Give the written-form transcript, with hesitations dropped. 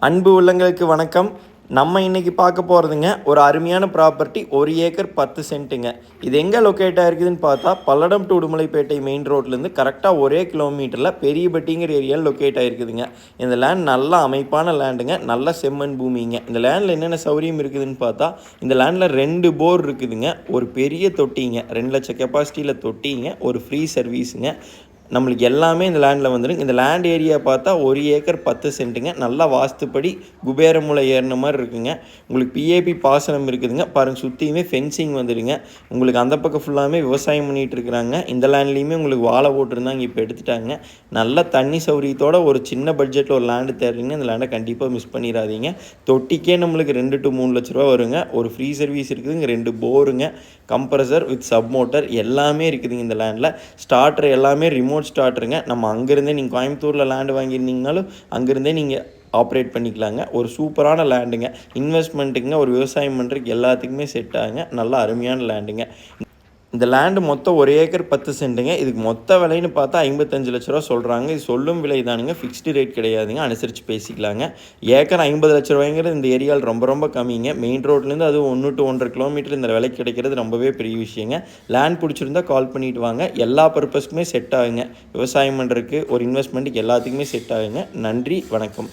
அன்பு உள்ளங்களுக்கு வணக்கம். நம்ம இன்றைக்கி பார்க்க போகிறதுங்க ஒரு அருமையான ப்ராப்பர்ட்டி 1 ஏக்கர் 10 சென்ட்டுங்க. இது எங்கே லொக்கேட் ஆகிருக்குதுன்னு பார்த்தா பல்லடம் டு உடுமலைப்பேட்டை மெயின் ரோட்லேருந்து கரெக்டாக 1 கிலோமீட்டரில் பெரியபட்டிங்கிற ஏரியாவில் லொக்கேட் ஆகிருக்குதுங்க. இந்த லேண்ட் நல்ல அமைப்பான லேண்டுங்க, நல்ல செம்மண் பூமிங்க. இந்த லேண்டில் என்னென்ன சௌகரியம் இருக்குதுன்னு பார்த்தா இந்த லேண்டில் 2 போர் இருக்குதுங்க, ஒரு பெரிய தொட்டிங்க, 2 லட்சம் கெப்பாசிட்டியில் தொட்டிங்க, ஒரு ஃப்ரீ சர்வீஸுங்க. நம்மளுக்கு எல்லாமே இந்த லேண்டில் வந்துடும். இந்த லேண்ட் ஏரியா பார்த்தா 1 ஏக்கர் 10 சென்ட்டுங்க. நல்லா வாஸ்துப்படி குபேரமூலை ஏறின மாதிரி இருக்குங்க. உங்களுக்கு பிஏபி பாசனம் இருக்குதுங்க. பாருங்கள், சுற்றியுமே ஃபென்சிங் வந்துடுங்க. உங்களுக்கு அந்த பக்கம் ஃபுல்லாமே விவசாயம் பண்ணிகிட்டு இருக்கிறாங்க. இந்த லேண்ட்லேயுமே உங்களுக்கு வாழை போட்டிருந்தாங்க, இப்போ எடுத்துட்டாங்க. நல்ல தண்ணி சௌகரியத்தோட ஒரு சின்ன பட்ஜெட்டில் ஒரு லேண்டு தேடுறீங்க, இந்த லேண்டை கண்டிப்பாக மிஸ் பண்ணிடாதீங்க. தொட்டிக்கே நம்மளுக்கு 2 to 3 லட்ச ரூபா வருங்க. ஒரு ஃப்ரீ சர்வீஸ் இருக்குதுங்க, 2 போருங்க, கம்ப்ரஸர் வித் சப் மோட்டர் எல்லாமே இருக்குதுங்க. இந்த லேண்டில் ஸ்டார்டர் எல்லாமே ரிமோட் ஸ்டார்டருங்க. நம்ம அங்கேருந்தே நீங்கள் கோயம்புத்தூரில் லேண்டு வாங்கியிருந்தீங்கனாலும் அங்கேருந்தே நீங்கள் ஆப்ரேட் பண்ணிக்கலாங்க. ஒரு சூப்பரான லேண்டுங்க, இன்வெஸ்ட்மெண்ட்டுங்க, ஒரு விவசாயம் பண்ணுறதுக்கு எல்லாத்துக்குமே செட் ஆகுங்க. நல்லா அருமையான லேண்டுங்க. இந்த லேண்டு மொத்தம் 1 ஏக்கர் 10 சென்ட்டுங்க. இதுக்கு மொத்த விலைன்னு பார்த்தா 55 லட்ச ரூபா சொல்கிறாங்க. இது சொல்லும் விலை தானுங்க, ஃபிக்ஸ்டு ரேட் கிடையாதுங்க, அனுசரித்து பேசிக்கலாங்க. ஏக்கர் 50 லட்ச ரூபாய்ங்கிறது இந்த ஏரியாவில் ரொம்ப ரொம்ப கம்மிங்க. மெயின் ரோட்லேருந்து அதுவும் 1 to 1.5 கிலோமீட்டர் இந்த விலைக்கு கிடைக்கிறது ரொம்பவே பெரிய விஷயங்க. லேண்ட் பிடிச்சிருந்தா கால் பண்ணிவிட்டு வாங்க. எல்லா பர்பஸ்க்குமே செட் ஆகுங்க. விவசாயம் பண்ணுறதுக்கு, ஒரு இன்வெஸ்ட்மெண்ட்டுக்கு எல்லாத்துக்குமே செட் ஆகுங்க. நன்றி, வணக்கம்.